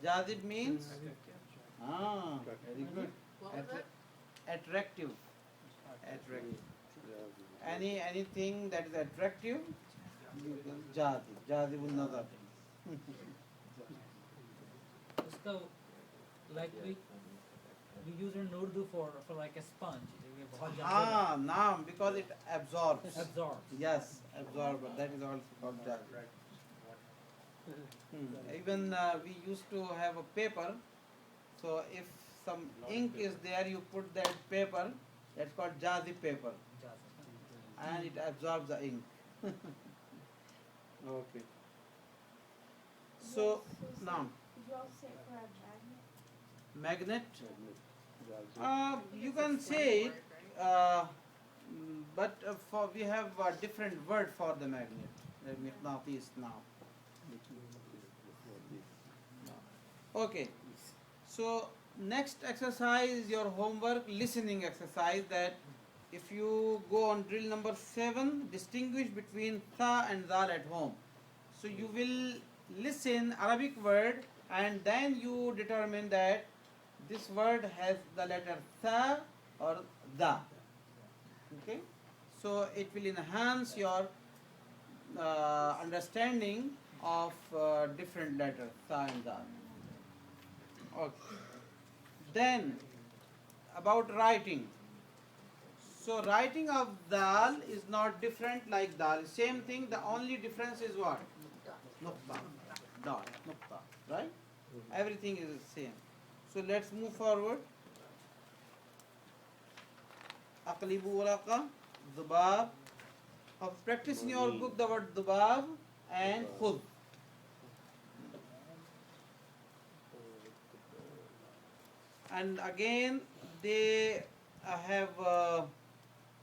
Jazib means? Very good. What was that? Attractive. Attractive. anything that is attractive, you can jadi will nazar. So, like we use in Urdu for like a sponge. Naam, because it absorbs. Absorbs. Yes, absorber. That is also called jadi. Even we used to have a paper. So if some ink is there, you put that paper. That's called jadi paper, and it absorbs the ink. Okay. So now Could you also say it for a magnet? magnet. You can say it, but for we have a different word for the magnet. Magnetis now. Okay. So next exercise is your homework listening exercise. That if you go on drill number 7, distinguish between tha and zal at home. So you will listen Arabic word and then you determine that this word has the letter tha or da. Okay. So it will enhance your understanding of different letters tha and da. Okay. Then about writing. So writing of dal is not different like dal. Same thing. The only difference is what? Nuqta. Dal. Nuqta. Right? Everything is the same. So let's move forward. Aqlibu waraqa, dubab. Practice in your book the word dubab and khud. And again they have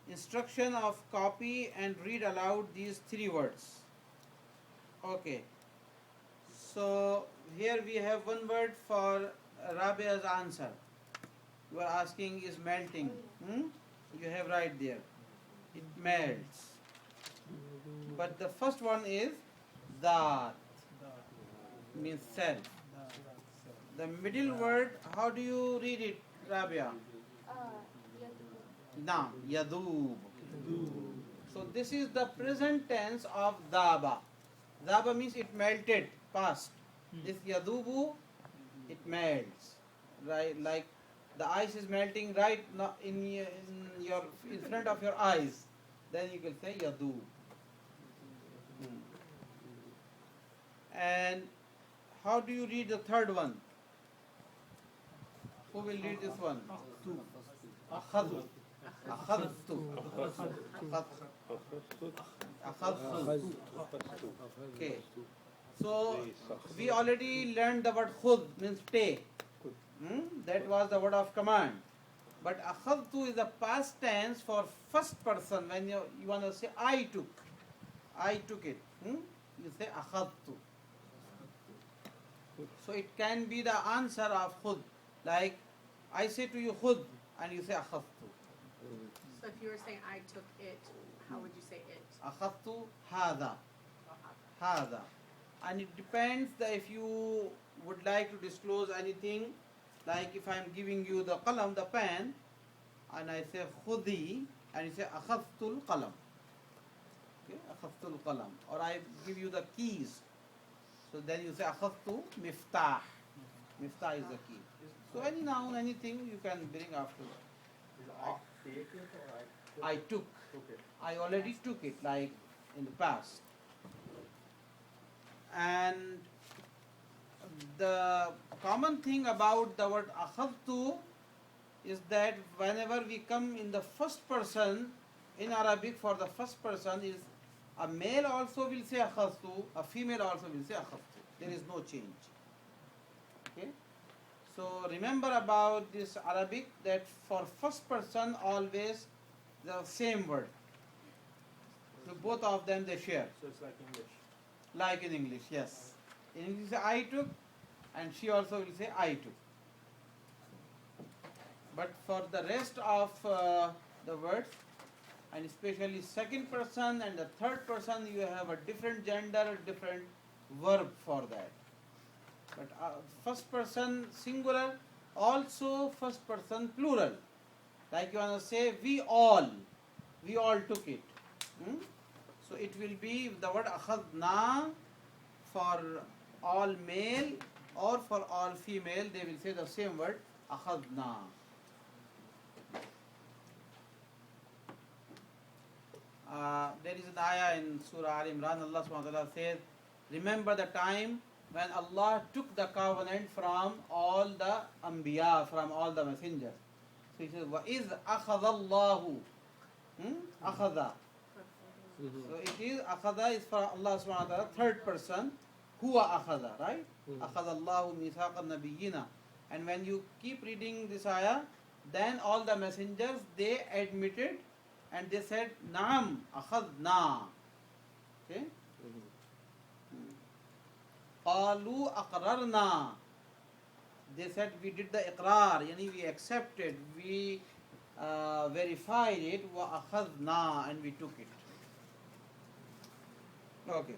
instruction of copy and read aloud these 3 words. Okay. So here we have one word for Rabia's answer. You are asking is melting. You have right there. It melts. But the first one is that, means self. The middle word, how do you read it, Rabia? Naam, yadoob. So this is the present tense of daba. Daba means it melted, past. This yadubu, it melts. Right, like the ice is melting right now in front of your eyes. Then you can say yadoob. And how do you read the third one? Who will read this one? Akhadtu. Akhadtu. Akhadtu. Okay. So we already learned the word khud means take. That was the word of command. But akhadtu is the past tense for first person. When you want to say I took it. You say akhadtu. So it can be the answer of khud. Like I say to you khud and you say akhadtu. So if you were saying I took it, how would you say it? Akhadtu hada. Hada. And it depends that if you would like to disclose anything, like if I am giving you the qalam, the pen, and I say khudi, and you say akhadtul qalam. Okay, akhadtul qalam. Or I give you the keys. So then you say akhadtu miftah. Miftah is the key. So any noun, anything you can bring after. I took. I already took it, like in the past. And the common thing about the word akhadtu is that whenever we come in the first person in Arabic, for the first person is a male also will say akhadtu, a female also will say akhadtu. There is no change. Okay. So remember about this Arabic that for first person always the same word. So both of them they share. So it's like English. Like in English, yes. In English, I took, and she also will say I took. But for the rest of the words, and especially second person and the third person, you have a different gender, different verb for that. But first person singular, also first person plural. Like you want to say we all. we all took it. So it will be the word akhadna for all male or for all female, they will say the same word akhadna. There is an ayah in Surah Al Imran, Allah subhanahu wa ta'ala says, remember the time when Allah took the covenant from all the Anbiya, from all the messengers. So he says, وَإِذْ أَخَذَ اللَّهُ أَخَذَ. So it is, akhadha is for Allah subhanahu wa ta'ala, third person, huwa akhadha, right? Akhadha Allahu mithaqa nabiyyina. And when you keep reading this ayah, then all the messengers, they admitted and they said, Naam, akhadna. Okay? Qalu aqrarna. They said, we did the iqrar, yani we accepted, we verified it, wa akhadna, and we took it. Okay.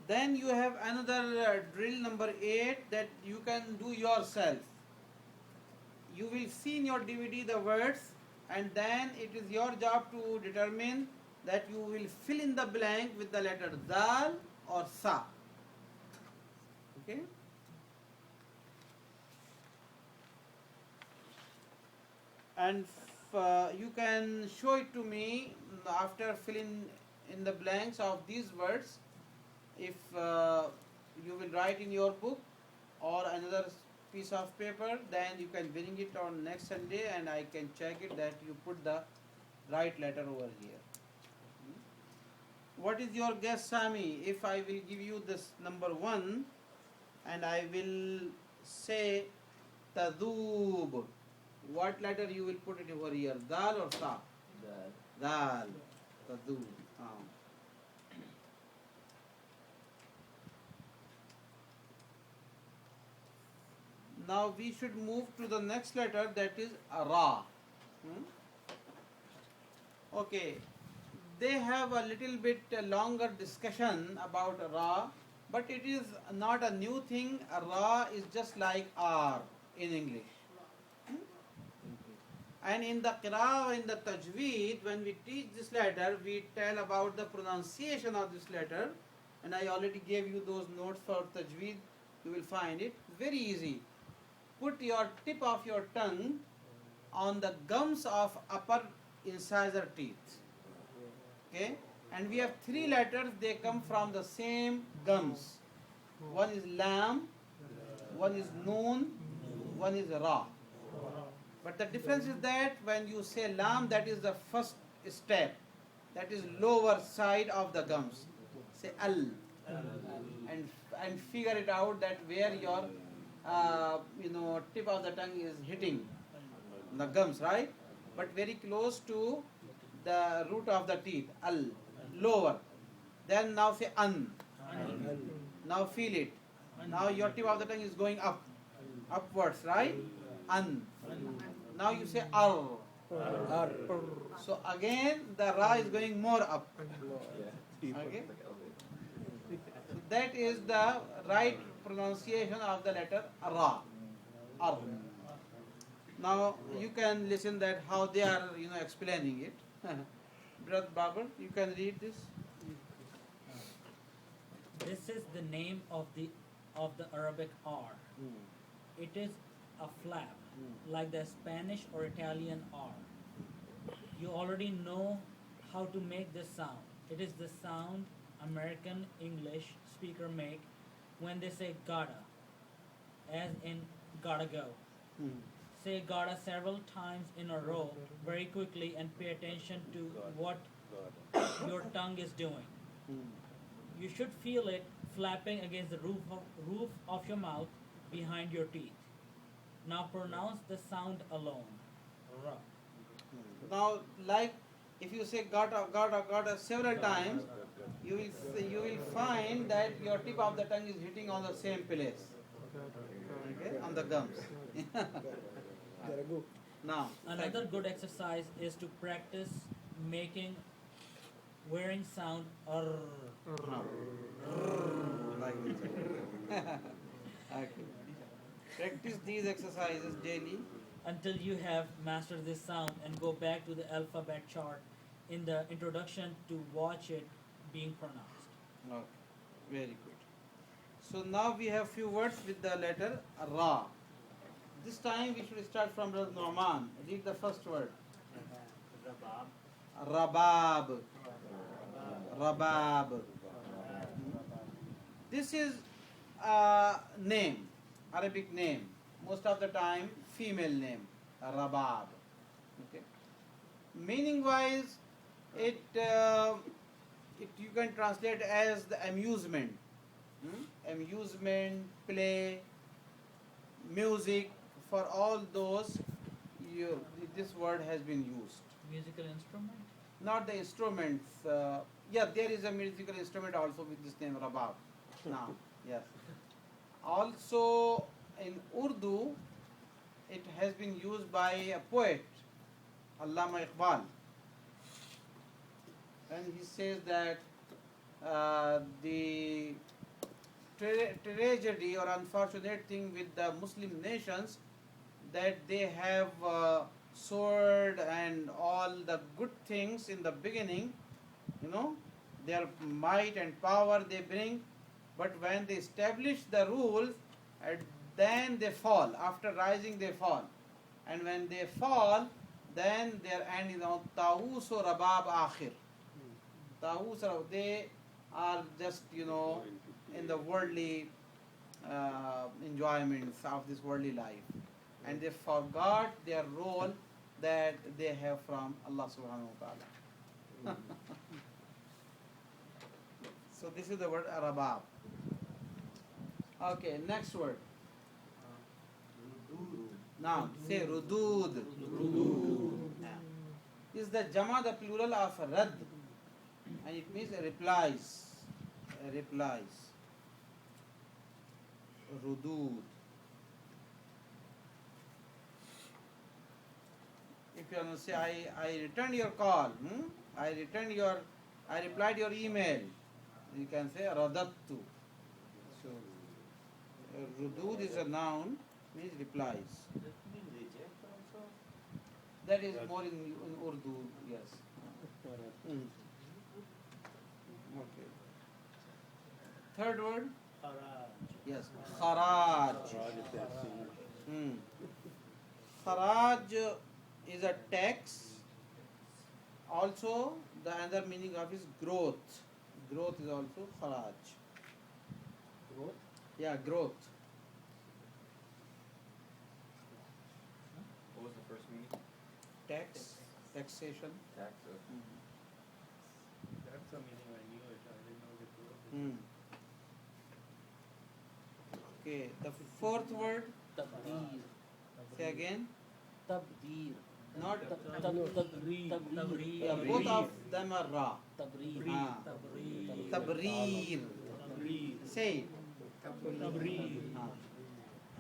Then you have another drill number 8 that you can do yourself. You will see in your DVD the words, and then it is your job to determine that you will fill in the blank with the letter dal or sa. Okay? And you can show it to me after filling in the blanks of these words. If you will write in your book or another piece of paper, then you can bring it on next Sunday and I can check it that you put the right letter over here. What is your guess, Sami? If I will give you this number 1 and I will say tadoob, what letter you will put it over here? Dal or sa? Dal. Dal. Tadoob. Now we should move to the next letter, that is Ra. Okay, they have a little bit longer discussion about Ra, but it is not a new thing. Ra is just like R in English. And in the Qira, in the Tajweed, when we teach this letter, we tell about the pronunciation of this letter. And I already gave you those notes for Tajweed. You will find it very easy. Put your tip of your tongue on the gums of upper incisor teeth. Okay? And we have 3 letters, they come from the same gums. One is Lam, one is Noon, one is Ra. But the difference is that when you say Lam, that is the first step. That is lower side of the gums. Say Al. And figure it out that where your tip of the tongue is hitting the gums, right? But very close to the root of the teeth, al, lower. Then now say an. Now feel it. Now your tip of the tongue is going up, upwards, right? An. Now you say ar. So again the ra is going more up. Okay? So that is the right pronunciation of the letter Ra. Ar. Now you can listen that how they are explaining it. Brother Babar, you can read this. This is the name of the Arabic R. It is a flap, like the Spanish or Italian R. You already know how to make this sound. It is the sound American English speaker make when they say gotta, as in gotta go. Say gotta several times in a row, very quickly, and pay attention to what your tongue is doing. You should feel it flapping against the roof of your mouth behind your teeth. Now pronounce the sound alone. Ra. Now, like if you say gotta several times, you will find that your tip of the tongue is hitting on the same place. Okay, on the gums. Now, another good exercise is to practice making wearing sound like this. Okay. Practice these exercises daily until you have mastered this sound and go back to the alphabet chart in the introduction to watch it being pronounced. Okay, very good. So now we have few words with the letter Ra. This time we should start from Brother Norman. Read the first word. Rabab. Rabab. Rabab. This is a name, Arabic name. Most of the time, female name, Rabab. Okay. Meaning wise, it you can translate as the amusement. Amusement, play, music. For all those, this word has been used. Musical instrument? Not the instruments. Yeah, there is a musical instrument also with this name Rabab. Now, yes. Also, in Urdu, it has been used by a poet, Allama Iqbal. And he says that the tragedy or unfortunate thing with the Muslim nations that they have sword and all the good things in the beginning, their might and power they bring, but when they establish the rules, then they fall. After rising, they fall. And when they fall, then their end is on Taus or Rabab Akhir. Taus, they are just, in the worldly enjoyments of this worldly life. And they forgot their role that they have from Allah subhanahu wa ta'ala. So this is the word Rabab. Okay, next word. Now, say Rudud. Is the Jama, the plural of Rad. And it means replies. Replies. Rudud. If you want to say, I returned your call, I replied your email, you can say Radattu. So, Rudud is a noun, means replies. That is more in Urdu, yes. Okay. Third word? Yes, Kharaj. Kharaj is a tax. Also, the other meaning of is growth. Growth is also Kharaj. Growth? Yeah, growth. What was the first meaning? Tax, taxation. Tax. That's the meaning I knew it. I didn't know the growth. Okay, the fourth word. Tabdir. Say again. Tabdir. Not Tabrir. both of them are Ra. Tabrir. Tabrir. Say it.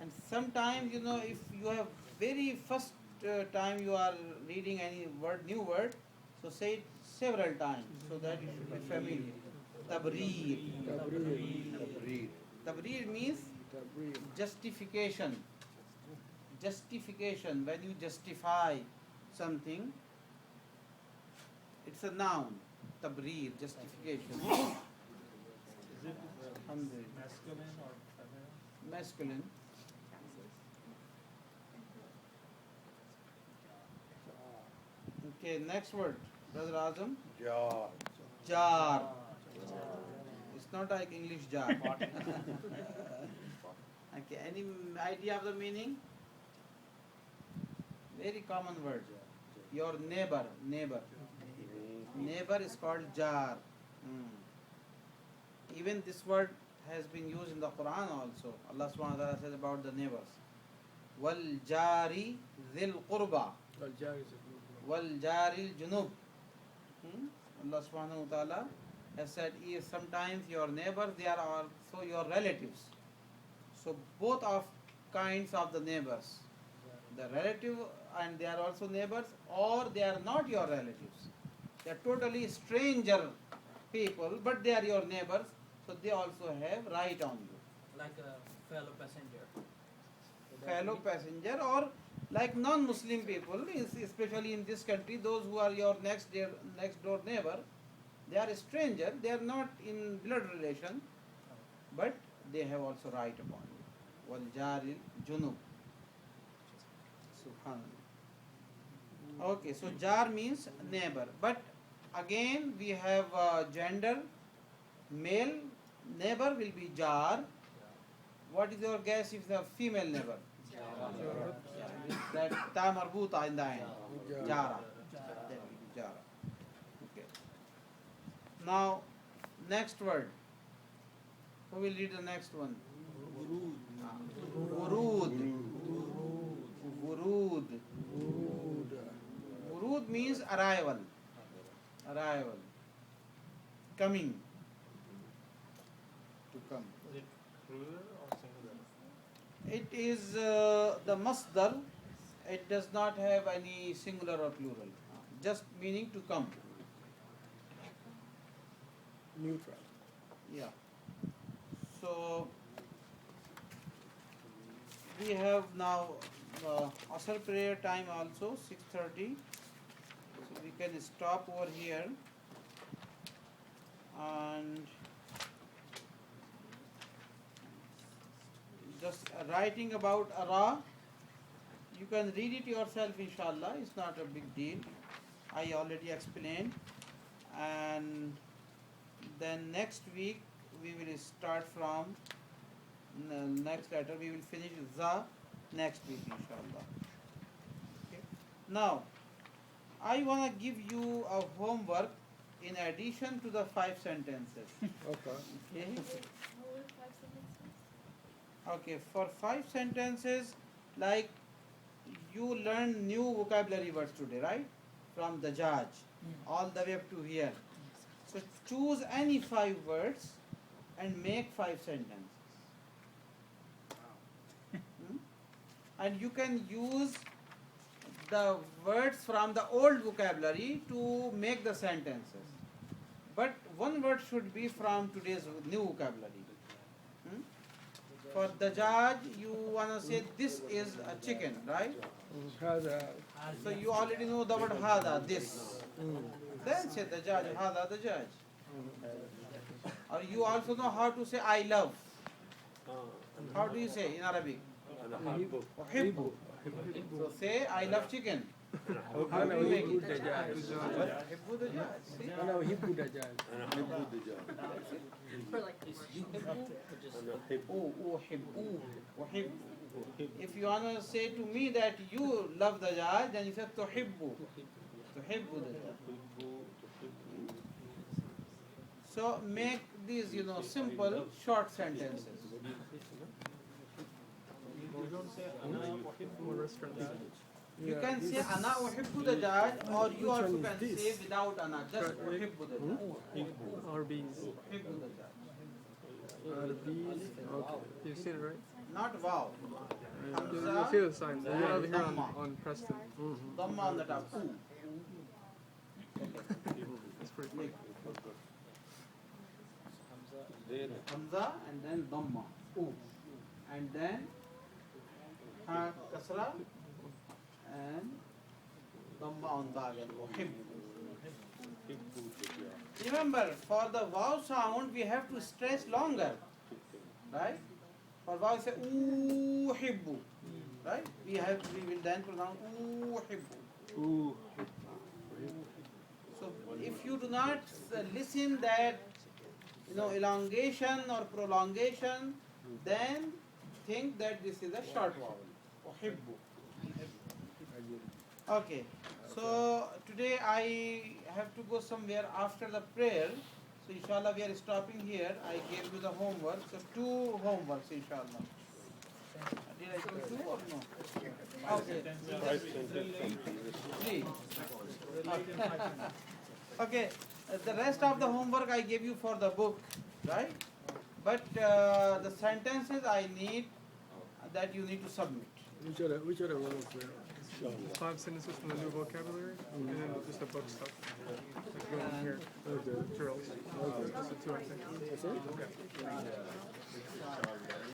And sometimes, if you have very first time you are reading any word, new word, so say it several times so that you should be familiar. Tabrir. Tabrir means justification. Justification. When you justify something, it's a noun. Tabrir, justification. Is it masculine or feminine? Masculine. Okay, next word, Brother Azam. Jar. Jar. It's not like English jar. Okay, any idea of the meaning? Very common word. Your neighbor. Neighbor is called jar. Even this word has been used in the Quran also. Allah subhanahu wa ta'ala says about the neighbors. Wal jari dhil qurba. Wal jari junub. Allah subhanahu wa ta'ala has said, sometimes your neighbors, they are also your relatives. So both of kinds of the neighbors. The relative and they are also neighbors, or they are not your relatives. They are totally stranger people, but they are your neighbors, so they also have right on you. Like a fellow passenger. Fellow passenger, or Like non-Muslim people, especially in this country, those who are your next door neighbor, they are a stranger, they are not in blood relation, but they have also right upon you. Wal-jaril junub. Subhanallah. Okay, so jar means neighbor, but again we have gender. Male neighbor will be jar. What is your guess if the female neighbor? Yeah, that ta marbuta in the end. Jara. That will be jara. Okay. Now, next word. Who will read the next one? Wurud. Wurud. Wurud means arrival. Arrival. Coming. To come. Is it plural or singular? It is the masdar. It does not have any singular or plural. Just meaning to come. Neutral. Yeah. So we have now Asr prayer time also 6:30. So we can stop over here and just writing about Ara. You can read it yourself, inshallah. It's not a big deal. I already explained. And then next week we will start from next letter. We will finish Za next week, inshallah. Okay. Now, I want to give you a homework in addition to the 5 sentences. Okay. Okay. What were 5 sentences? Okay, for 5 sentences, like you learn new vocabulary words today, right? From the judge, all the way up to here. So choose any 5 words and make 5 sentences. Hmm? And you can use the words from the old vocabulary to make the sentences. But one word should be from today's new vocabulary. Hmm? For the judge, you want to say this is a chicken, right? So you already know the word hada, this. Then say the judge, hada, the judge. Or you also know how to say I love. How do you say in Arabic? Uhibbu. So say I love chicken. How do you make it? Uhibbu the judge. See? For like Uhibbu. If you want to say to me that you love the judge, then you say tuhibbu. Tuhibbu the judge. So make these, simple, short sentences. You don't say ana uhibbu restaurant. You can say ana uhibbu the judge, or you also can say without ana, just uhibbu the judge. Or bees. Uhibbu the judge. Bees. Okay. You see it right? Not wow. You see the sign. You have it here on Preston. Dhamma on the top. Ooh. It's pretty funny. Hamza and then Dhamma. Ooh. And then Ha Kasra and Dhamma on the again. Uhibbu. Remember, for the wow sound, we have to stress longer. Right? For wow, say uhibbu. Right? We will then pronounce uhibbu. So if you do not listen that, elongation or prolongation, then think that this is a short vowel. Uhibbu. Okay. So today I have to go somewhere after the prayer. So inshallah we are stopping here. I gave you the homework. So 2 homeworks inshallah. Did I do 2 or no? Okay. 3. Okay. The rest of the homework I gave you for the book, right? But the sentences I need that you need to submit. Which other ones were? 5 sentences from the new vocabulary, and then just the book stuff. Like going here. Drills. Just the 2 I think. That's it? Yeah.